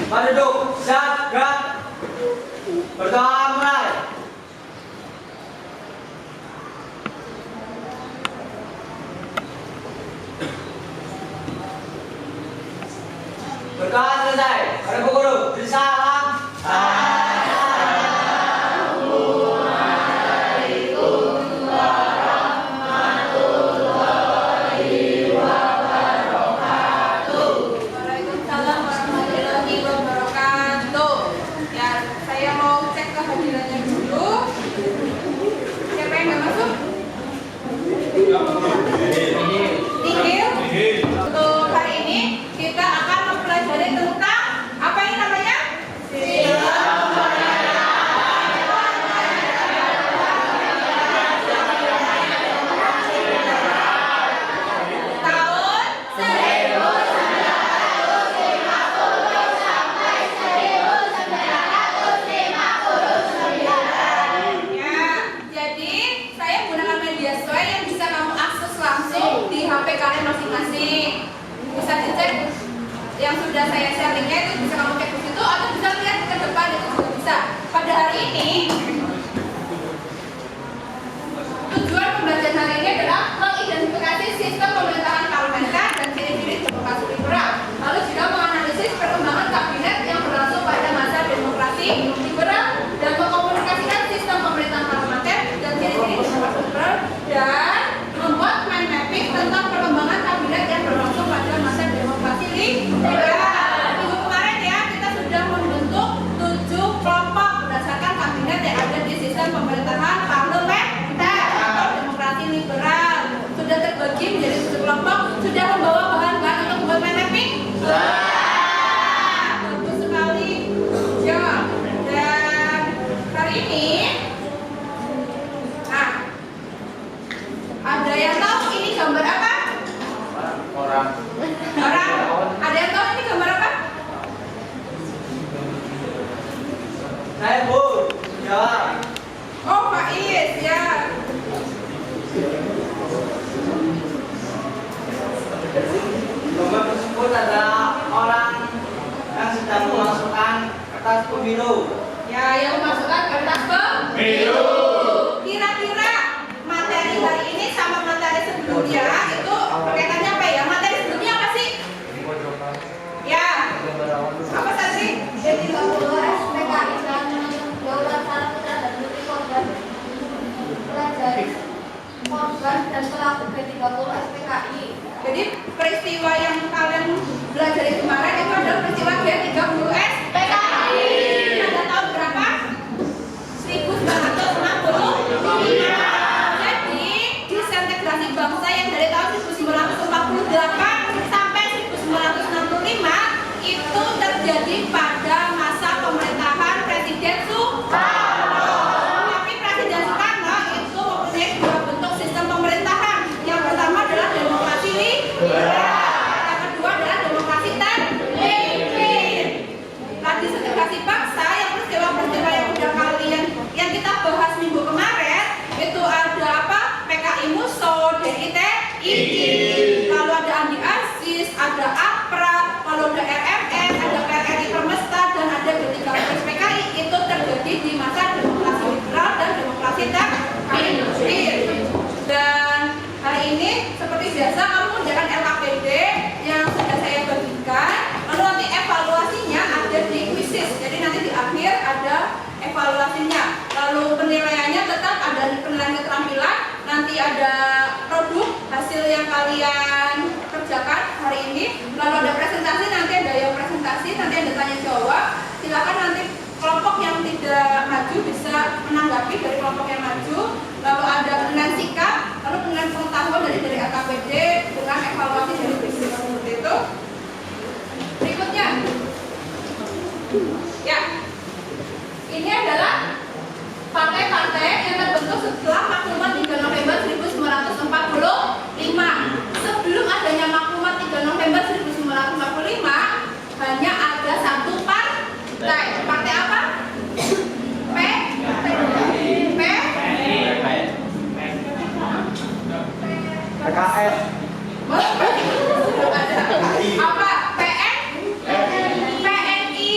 Mari duduk, siap, gerak. Berdoa mulai. Berdoa selesai. Pada guru, salam. Untuk hari ini kita akan mempelajari tentang apa ini namanya? Tahun 1950 sampai 1959. Ya, jadi saya menggunakan media sosial yang bisa kamu akses langsung di HP kalian masing-masing. Bisa dicek yang sudah saya share linknya, itu bisa kamu cek di situ atau bisa lihat ke depan, itu juga bisa. Pada hari ini tujuan pembelajaran hari ini adalah mengidentifikasi sistem pemerintahan parlementer dan ciri-ciri demokrasi liberal. Lalu juga menganalisis perkembangan kabinet yang berlangsung pada masa demokrasi liberal dan mengkomunikasikan sistem pemerintahan parlementer dan ciri-ciri demokrasi liberal dan membuat mind mapping tentang perkembangan kabinet yang berlangsung pada masa demokrasi liberal. Minggu kemarin ya, kita sudah membentuk 7 kelompok berdasarkan kabinet yang ada di sistem pemerintahan parlementer atau demokrasi liberal. Sudah terbagi menjadi 7 kelompok. Sudah membawa bahan-bahan untuk membuat mind mapping? Bagus sekali. Ya. Dan hari ini ada yang tahu ini gambar apa? Orang. Ada yang tahu ini gambar apa? Saya Bu. Ya. Oh, Faiz, ya. Gambar tersebut adalah orang yang sedang memasukkan kertas pemilu. Ya, yang memasukkan kertas pemilu. Kira-kira materi hari ini sama materi sebelumnya itu berkaitannya apa ya? Materi sebelumnya apa sih? Ya. Apa Sandri? Jadi 30 SPKI dan Daulat Para Putra dan Putri Korban pelajari korban dan pelaku G30 SPKI. Jadi peristiwa yang kalian belajar kemarin itu adalah peristiwa G30 SPKI. Pada tahun berapa? 1965. Jadi disintegrasi bangsa yang dari tahun 1948 sampai 1965 itu terjadi pada masa pemerintahan Presiden Soekarno. Tapi Presiden Soekarno itu mempunyai 2 bentuk sistem pemerintahan. Yang pertama adalah demokrasi liberal, yang kedua adalah demokrasi terpimpin. Tadi integrasi bangsa, yang peristiwa-peristiwa yang udah kalian yang kita bahas minggu kemarin itu ada apa? PKI Muso, DITI, lalu ada Andi Aziz, ada APRA, lalu ada RMN, ada PRRI Permesta, dan ada G30 PKI. Itu terjadi di masa demokrasi liberal dan demokrasi terpimpin. Dan hari ini seperti biasa kamu mengerjakan LKPD yang sudah saya bagikan. Lalu nanti evaluasinya ada di quizzes. Jadi nanti di akhir ada evaluasinya. Lalu penilaiannya tetap ada penilaian keterampilan. Nanti ada produk hasil yang kalian kerjakan hari ini. Lalu ada presentasi, nanti ada yang presentasi, nanti ada tanya jawab. Silakan nanti kelompok yang tidak maju bisa menanggapi dari kelompok yang maju. Lalu ada penilaian sikap, lalu penilaian pengetahuan dari AKPD dengan evaluasi dari bisnis seperti itu. Berikutnya, ya, ini adalah partai-partai yang terbentuk setelah maklumat 3 November 1945. Sebelum adanya maklumat 3 November 1945, hanya ada 1 partai. Partai apa? PKS. Apa? PN? PNI.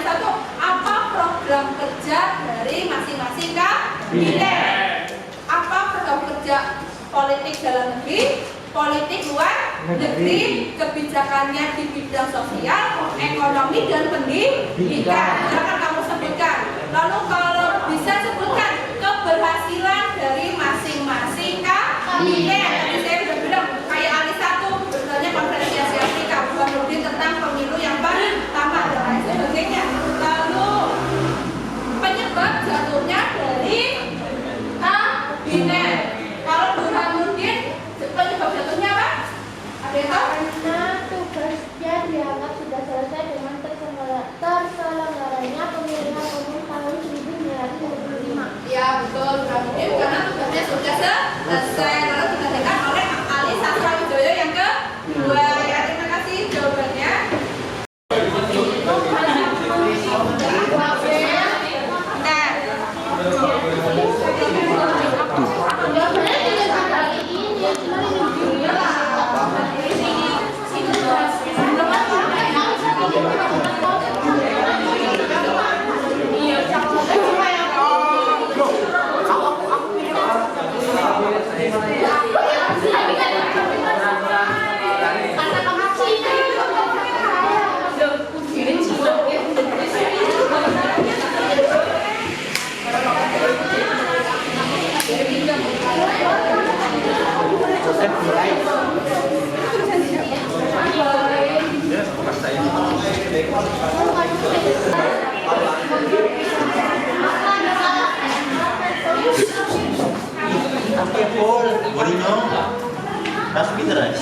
satu, apa program kerja dari masing-masing kabinet? Apa program kerja politik dalam negeri, politik luar negeri, kebijakannya di bidang sosial, ekonomi, dan pendidikan? Silakan kamu sebutkan. Lalu kalau bisa sebutkan keberhasilan dari masing-masing kabinet. Tadi saya sudah bilang kayak Ali satu sebenarnya konferensi Asia Afrika, kemudian tentang pemilu yang pertama dan lain sebagainya. Lalu penyebab jatuhnya dari kabinet. Kalau Burhanuddin penyebab jatuhnya apa? Ada yang tahu? Karena tugasnya dianggap sudah selesai dengan terselenggaranya pemilihan umum tahun 1925. Ya betul, Burhanuddin karena tugasnya sudah selesai lalu digantikan oleh Ali Sastrowijoyo yang kedua. Ya, terima kasih jawabannya. What do you know? Must be the rice.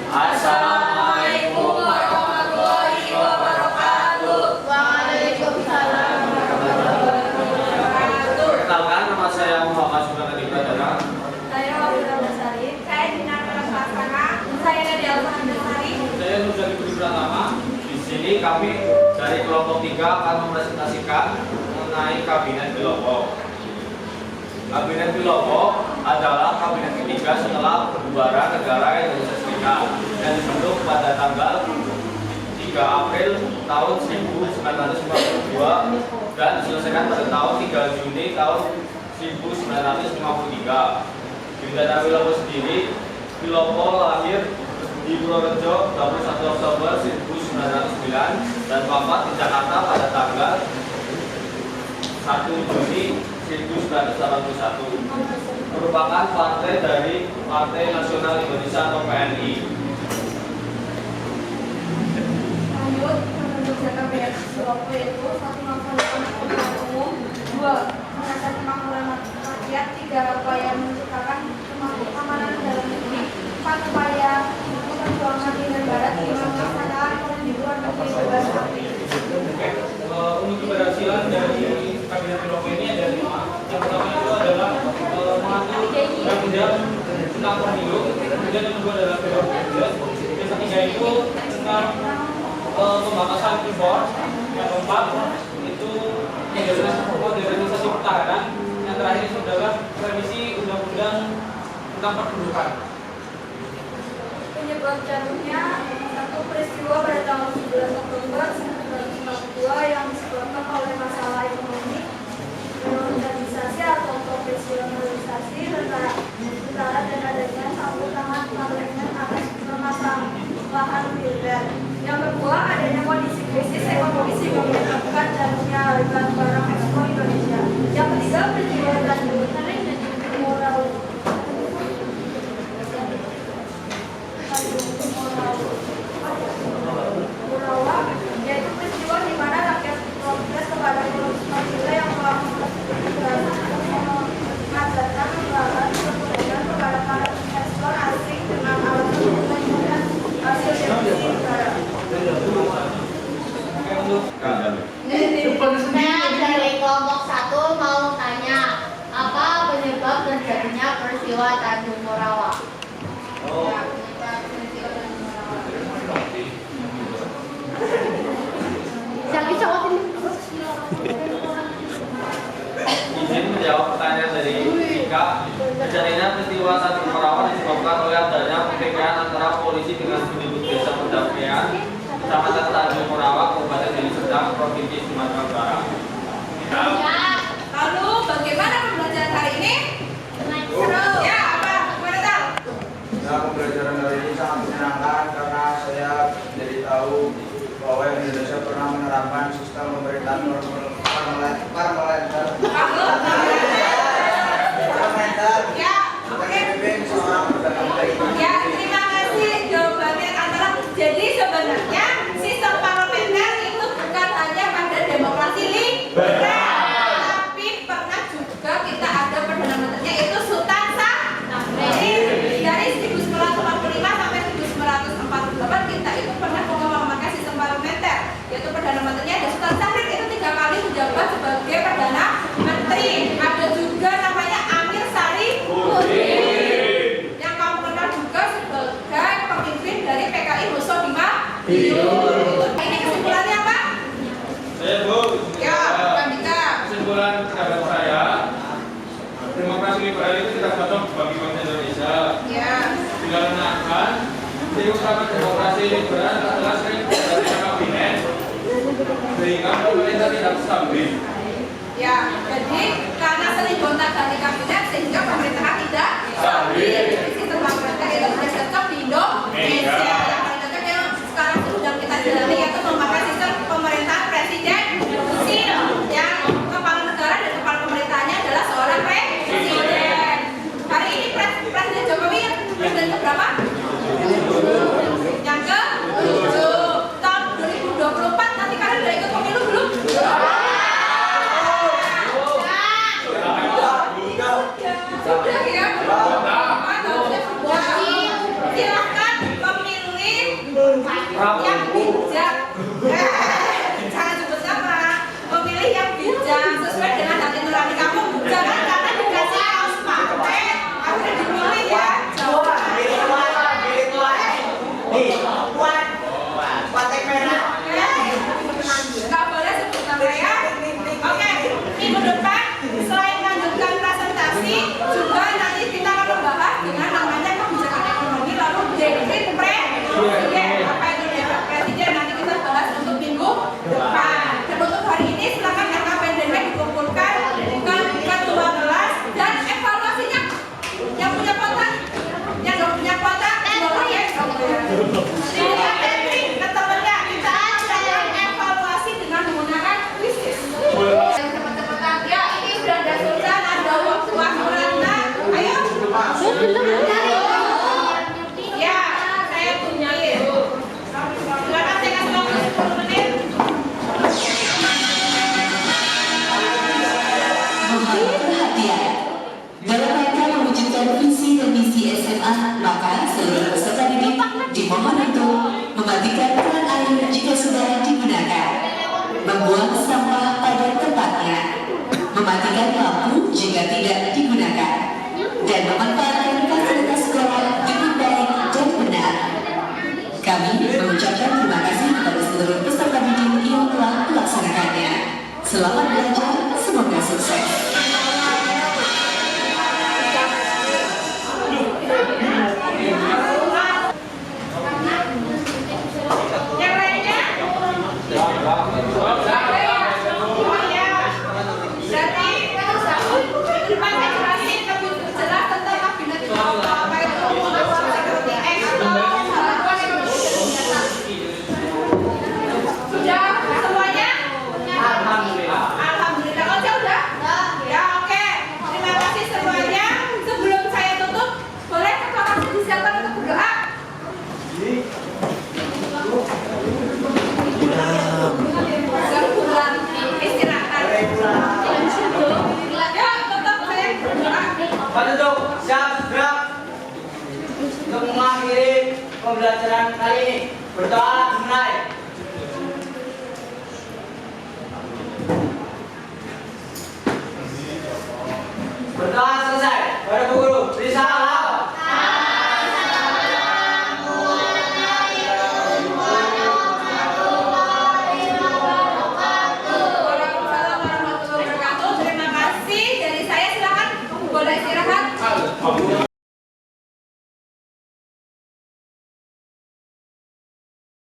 Assalamualaikum warahmatullahi wabarakatuh. Waalaikumsalam. Perkenalkan, nama saya Muhammad Subhanadi Pradana. Saya Wabila Basari. Saya Dina Pratama. Saya Nadia Alfahri. Saya Nurjani Budi Pratama. Di sini kami dari kelompok 3 akan mempresentasikan mengenai Kabinet Bilopo. Kabinet Bilopo adalah kabinet ketiga setelah pembubaran negara Indonesia Serikat yang dibentuk pada tanggal 3 April tahun 1952 dan diselesaikan pada tahun 3 Juni tahun 1953. Bintana Bilopo sendiri, Bilopo lahir di Purworejo 21 Oktober 1909 dan wafat di Jakarta pada tanggal 1 Juni 1981. Merupakan partai dari Partai Nasional Indonesia atau PNI. Lanjut, menunjuk kabinet Bilopo yaitu 1. Melaksanakan pemilihan umum, 2. Mengatasi makmuran rakyat, 3. Upaya menciptakan keamanan dalam negeri, 4. Upaya memperjuangkan Indonesia Barat, 5. Melaksanakan pemiluan negeri bebas api. Untuk keberhasilan dari Kabinet Bilopo ini ada 5. Yang pertama itu adalah mengatur undang-undang tentang pemilu, kemudian yang kedua adalah pilpres, yang ketiga itu tentang pembatasan impor, yang keempat itu modernisasi pertahanan, yang terakhir itu adalah revisi undang-undang tentang pertunjukan. Penyebab jatuhnya satu peristiwa pada tanggal 11 Oktober 1942 yang disebabkan oleh masalah ekonomi, organisasi atau profesionalisasi tentara dan adanya campur tangan parlemen atas permasalahan militer. Yang kedua, adanya kondisi krisis ekonomi sehingga menyebabkan jatuhnya harga barang ekspor Indonesia. Yang ketiga, peristiwa dan moral yaitu peristiwa di mana rakyat protes kepada Pancasila yang melakukan mengajarkan pembahasan kemudian kepada para investor asing dengan alasan menunjukkan hasil definisi negara. Saya dari kelompok 1 mau tanya, polisi dengan penduduk desa Pendampingan, Kecamatan Tanjung Morawak, Kabupaten Deli Serdang, Provinsi Sumatera Utara. Lalu bagaimana pembelajaran hari ini? Seru. Ya, apa? Gimana tahu? Ya, pembelajaran hari ini sangat menyenangkan karena saya jadi tahu bahwa Indonesia pernah menerapkan sistem pemerintahan parlementer. Ya, oke. Ya, terima kasih jawabannya antara. Jadi sebenarnya sistem parlementer itu bukan hanya pada demokrasi liberal, tapi pernah juga kita ada perdana menterinya itu Sultan Syahrir. Dari 1945 sampai 1948 kita itu pernah memakai sistem parlementer, yaitu perdana menterinya ada Sultan Syahrir itu 3 kali menjabat sebagai perdana menteri. Ada juga namanya Amir Sari yang kamu kenal juga sebagai pemimpin dari PKI Husodima. Ini kesimpulannya apa? Saya Bu. Ya, Kandika. Kesimpulan pendapat saya, demokrasi liberal itu tidak cocok bagi bangsa Indonesia. Ya. Dikarenakan ciri utama demokrasi liberal adalah sering berada kabinet, sehingga pemerintah tidak stabil. Ya, jadi karena sering gonta-ganti kabinet sehingga pemerintahan tidak stabil. Jadi sistem parlementer itu sudah cocok di Indonesia. Yang paling cocok yang sekarang sedang kita jalani yaitu memakai sistem pemerintahan presidensil, yang kepala negara dan kepala pemerintahannya adalah seorang presiden. Hari ini Presiden Jokowi presiden keberapa? Yang ke-7. Tahun 2024 nanti kalian udah ikut pemilu belum? Sudah ya? Silahkan pemilih yang bijak. Jangan sebut nama. Pemilih yang bijak sesuai dengan hati nurani kamu. Jangan karena dikasih kaos pakai akhirnya dipilih ya. Nggak boleh sebut nama ya. Oke, minggu depan selain melanjutkan presentasi, juga nanti kita akan membahas dengan namanya kebijakan ekonomi lalu dekret presiden. Apa itu dekret presiden nanti kita bahas untuk minggu depan. Dan untuk hari ini silakan LKPDW dikumpulkan dengan ketua kelas dan evaluasinya. Yang punya kotak, yang nggak punya kotak, boleh ya. Tidak penting ke temennya kita akan evaluasi dengan menggunakan quizzes. Cepat-cepatan ya, ini sudah ada Sultan, ada waktu Rana. Ayo. Ya, saya tungguin. Silakan saya kasih waktu 10 menit. Mohon perhatian. Dalam rangka mewujudkan visi dan misi SMA, maka seluruh peserta didik dimohon untuk mematikan keran air jika sudah digunakan, membuang sampah pada tempatnya, mematikan lampu jika tidak digunakan, dan memanfaatkan fasilitas sekolah dengan baik dan benar. Kami mengucapkan terima kasih kepada seluruh peserta didik yang telah melaksanakannya. Selamat belajar, semoga sukses. Yang lainnya? Berarti depan saya jelasin lebih jelas tentang kabinet itu apa itu security act sudah semuanya? Alhamdulillah. Alhamdulillah. Oh, sudah? Ya, oke. Terima kasih semuanya. Sebelum saya tutup, boleh ketua kelas disiapkan untuk berdoa? Pulang istirahat. Ya, tetap saya berdoa. Penduduk siap gerak untuk mengakhiri pembelajaran kali ini. Berdoa dimulai.